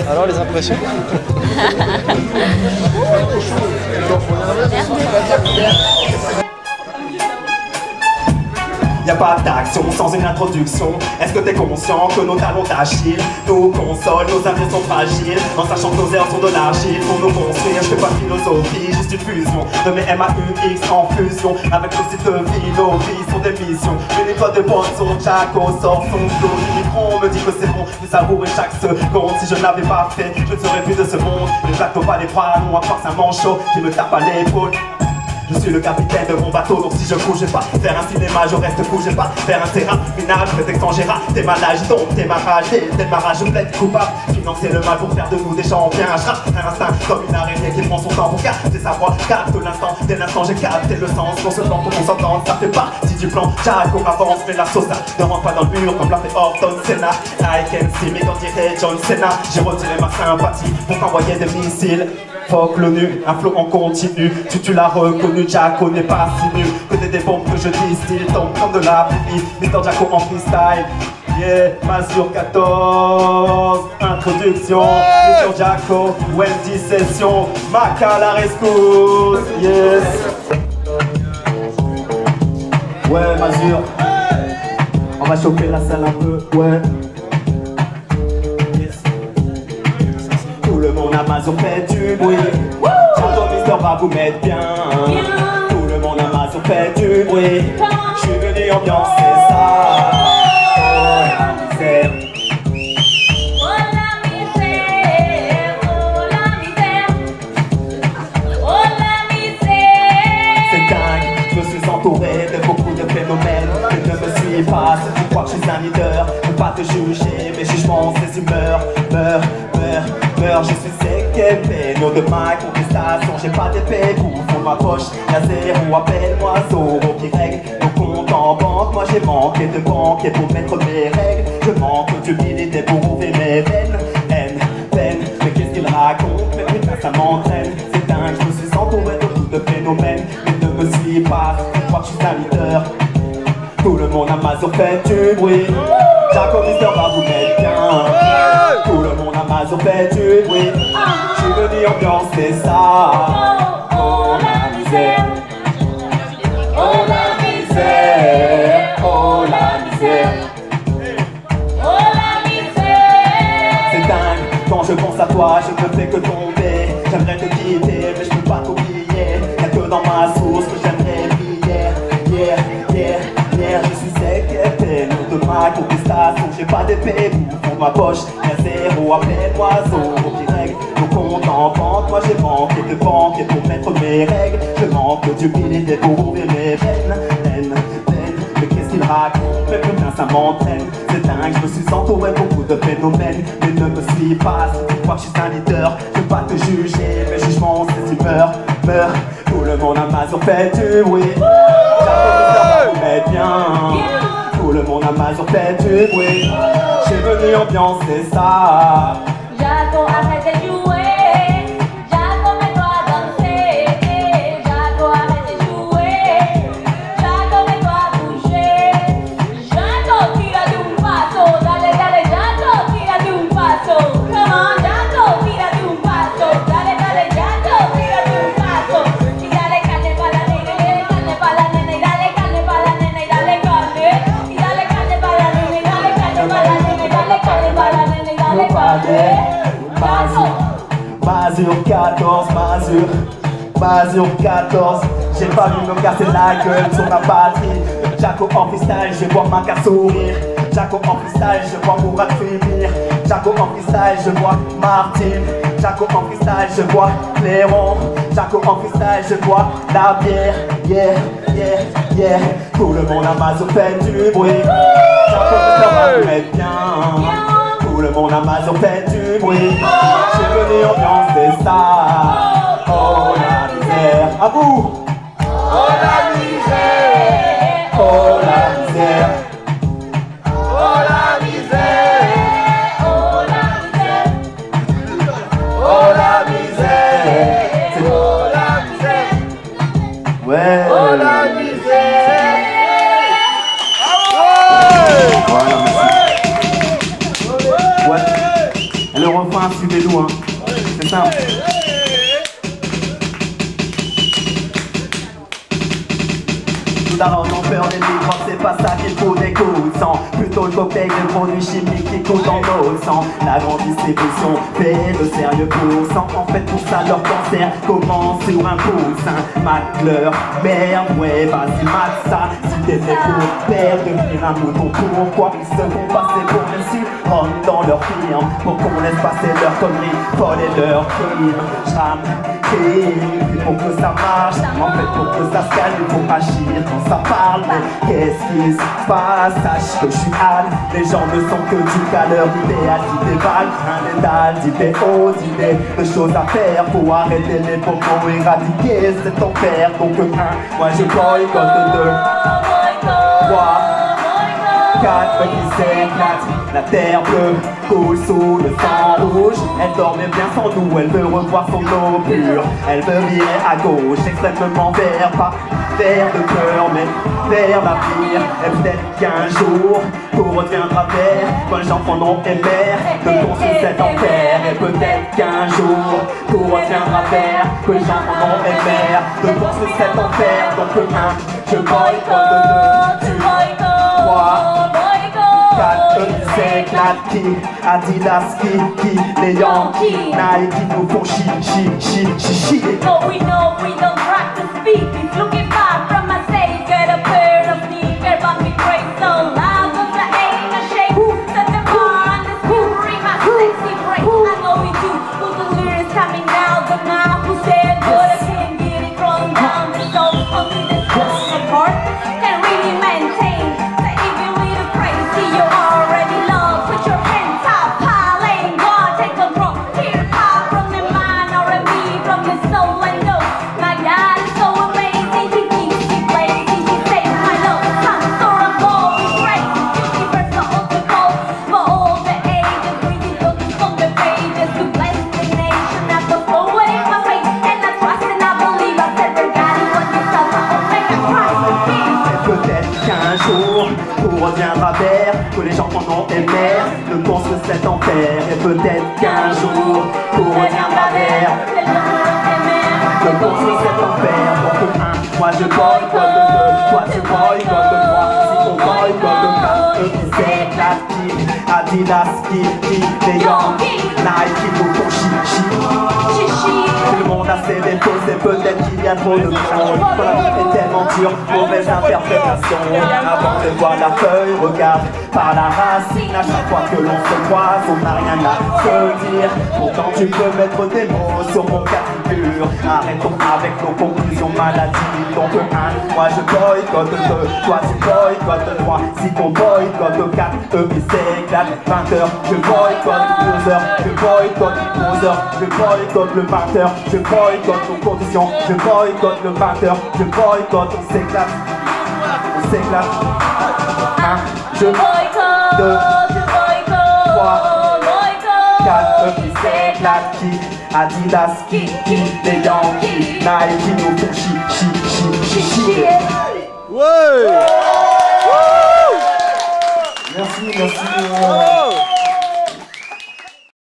Alors les impressions? Y'a pas d'action sans une introduction. Est-ce que t'es conscient que nos talons d'Achille nous consolent, nos amis sont fragiles, en sachant que nos airs sont de l'argile. Pour nous construire, je fais pas de philosophie, juste une fusion de mes MAUX en fusion avec le site de vie. Nos vies sont des missions. Une étoile de bonne son, Jaco sort son flow. Le micro me dit que c'est bon de savourer chaque seconde. Si je n'avais pas fait, je ne serais plus de ce monde. Les plateaux pas les bras longs, à force un manchot qui me tape à l'épaule. Je suis le capitaine de mon bateau, donc si je bouge pas faire un cinéma, je reste fou, j'ai pas faire un terrainage, prétextant Gérard, t'es malade, je tombe, t'es ma rage, je plaide coupable, financer le mal pour faire de nous des champions, je rappe un instinct comme une araignée qui prend son temps pour capter sa voix, capte l'instant, dès l'instant j'ai capté le sens, pour ce plan pour qu'on s'entende, ça fait partie du plan, Jaco avance, mais la sauce ne rentre pas dans le mur comme l'a fait Orton Senna, I can see me, on dirait John Cena, j'ai retiré ma sympathie pour t'envoyer des missiles. Fuck l'ONU, un flow en continu. Tu l'as reconnu, Jaco n'est pas si nul que des bombes que je distille, tombe comme de la pluie. Mr. Jaco en freestyle. Yeah, Mazur 14, introduction. Mr. Jaco, Wendy session. Maca la rescousse. Yes. Ouais, Mazur. On va chauffer la salle un peu, ouais. Tout le monde à Mazur fait du bruit. Jaco Mister va vous mettre bien. Tout le monde à Mazur fait du bruit. Je suis venu ambiancer ça. Oh la misère. Oh la misère. Oh la misère. Oh la misère. C'est dingue, je me suis entouré de beaucoup de phénomènes. Je ne me suis pas, si tu crois que je suis un leader, ne pas te juger, mes jugements, ces humeurs, meurs. Je suis sec et péno de ma contestation. J'ai pas d'épée pour fond ma poche. Y'a zéro, appelle-moi Zoro qui règle nos comptes en banque. Moi j'ai manqué de banque et pour mettre mes règles, je manque d'humilité pour ouvrir mes veines. Haine, peine, mais qu'est-ce qu'il raconte? Mais putain ça m'entraîne. C'est dingue, je me suis entouré de beaucoup de phénomènes. Mais ne me suis pas, je crois que je suis un leader. Tout le monde à Mazur fait du bruit. Jaco Mister va vous mettre bien. Tout le monde à Mazur fait du bruit. Je suis venu ambiancer ça. Oh la misère. Oh la misère. Oh la misère. Oh la misère. C'est dingue, quand je pense à toi, je ne fais que tomber. J'aimerais te quitter, mais je peux pas t'oublier. Y'a que dans ma source que j'aimerais briller. Yeah, je suis sec et péno de ma contestation. J'ai pas d'épée pour fond ma poche. Y'a zéro, appelle-moi Zoro qui règle nos comptes en banque. Moi j'ai manqué de banque et pour mettre mes règles, je manque d'humilité pour ouvrir mes veines. Mais qu'est-ce qu'il raconte? Mais putain ça m'entraîne. C'est dingue, je me suis entouré beaucoup de phénomènes. Mais ne me suis pas, si tu crois que je suis un leader, je peux pas te juger, mes jugements c'est humeur, meurs. Tout le monde à Mazur fait du bruit. Mais bien, tout le monde à Mazur fait du bruit. J'ai venu ambiancer ça. Jaco arrête de jouer. Jaco mets-toi danser. Jaco arrête de jouer. Jaco mets-toi bouger. Jaco tira de un paso. Dale, Jaco tira de un paso. Come on, Jaco tira de un paso. Dale, Jaco tira de un paso. Y dale carne para la nena, y dale carne para la nena, y dale carne para la nena, y dale carne. Y dale carne para la nena, y dale carne para la nena, y dale carne para la nena, y dale carne. Mazur 14, Mazur 14. J'ai pas vu me casser la gueule sur ma batterie. Jaco en freestyle, je vois ma carte sourire. Jaco en freestyle, je vois Mourad frémir. Jaco en freestyle, je vois Martine. Jaco en freestyle, je vois Cléron. Jaco en freestyle, je vois la bière. Yeah. Tout le monde à Mazur fait du bruit. Jaco Mister va vous mettre bien. Tout le monde à Mazur fait du bruit. J'ai venu ambiancer ça. Oh la misère. À vous. Oh la misère. Oh la misère. Oh la misère. Oh la misère. Oh la misère. Oh la misère. Ouais. Oh la misère. Voilà, merci. Ouais. suivez-nous, hein. C'est simple. Tout d'abord, on peur des microbes, c'est pas ça qu'il faut des coups de sang. Plutôt le cocktail de produits chimiques qui coulent dans nos sangs. La grande distribution fait de sérieux pourcents. En fait, pour ça, leur cancer commence sur un poussin. Mate leur merde, ouais, vas-y, mate ça. Si t'es fait pour perdre, devenir un mouton, pourquoi ils se font passer pour des surhommes dans leur firme? Pour qu'on laisse passer leurs conneries folles et leurs crimes. J'rame, crime, pour que ça marche. En fait, pour que ça se calme, il faut agir quand ça parle. Mais qu'est-ce qui se passe? Sache que je suis Al. Les gens ne sont que du caleur, idéal, d'idées vagues, un étal, d'idées hautes, d'idées de choses à faire. Faut arrêter les propos, éradiquer cet enfer. Donc moi je boycotte 2, 3, 4, qui s'éclate. La terre bleue coule sous le sang rouge. Elle dormait bien sans nous, elle veut revoir son eau pure. Elle veut virer à gauche, extrêmement vers, pas vers de peur, mais vers l'avenir. Et peut-être qu'un jour, tout reviendra vers, quand les enfants n'ont et mère de construire cet enfer. Et peut-être qu'un jour, tout reviendra vers, que les enfants n'ont et mère de construire cet enfer. Donc je boycotte 2, tu boycottes 3, 4, s'éclate qui, Adidas qui, les Yankees, Nike nous font chi. But we know we don't practice speak. It's looking far from my stage. Get a pair of sneakers, but me great so loud. But the ain't a shame. Set the bar on the school, bring my sexy break. I know we do, but the lyrics coming out. The man who said good, I can't get it thrown down. So only the support can really maintain. So if you little crazy, you already love. Put your hands up, high, letting God take control. Hip hop from the mind, R&B from the soul. And no, my God is so amazing. He keeps me blazing. He saves my love. Some sort of goal is great. Universal alcohol for all the ages. Reading books from the pages to bless the nation. I go forward in my faith and I trust and I believe. I said regarding what you tell my Omega Christ with me. Peut-être qu'un jour, tout reviendra vers, que les gens en ont et mère ne construisent cet enfer. Et peut-être qu'un jour, tout reviendra vers, ne construisent cet enfer. Donc moi je boycotte 2, toi tu boycottes 3. Si on boycotte 4, eux qui s'éclatent, qui, Adidas qui, les Yankees, Nike nous font chi. Tout le monde a ses défauts, c'est peut-être qu'il y a trop de monde. La vie est tellement dure, mauvaise interprétation. Avant de voir la feuille, regarde par la racine. À chaque fois que l'on se croise, on n'a rien à se dire. Pourtant tu peux mettre des mots sur mon cas de figure. Arrêtons avec nos conclusions maladies. Donc moi je boycotte 2, toi tu boycottes 3. Si on boycotte 4, eux qui s'éclatent. 20h, je boycotte 12h, je boycotte 11h, je boycotte le 20h, je boycotte nos conditions, je boycotte le 20h, je boycotte, on s'éclate, on s'éclate. 1, je 2, 3, 4, eux qui s'éclatent, qui, Adidas, qui, les Yankees, Nike nous font chi. Ouais. Merci.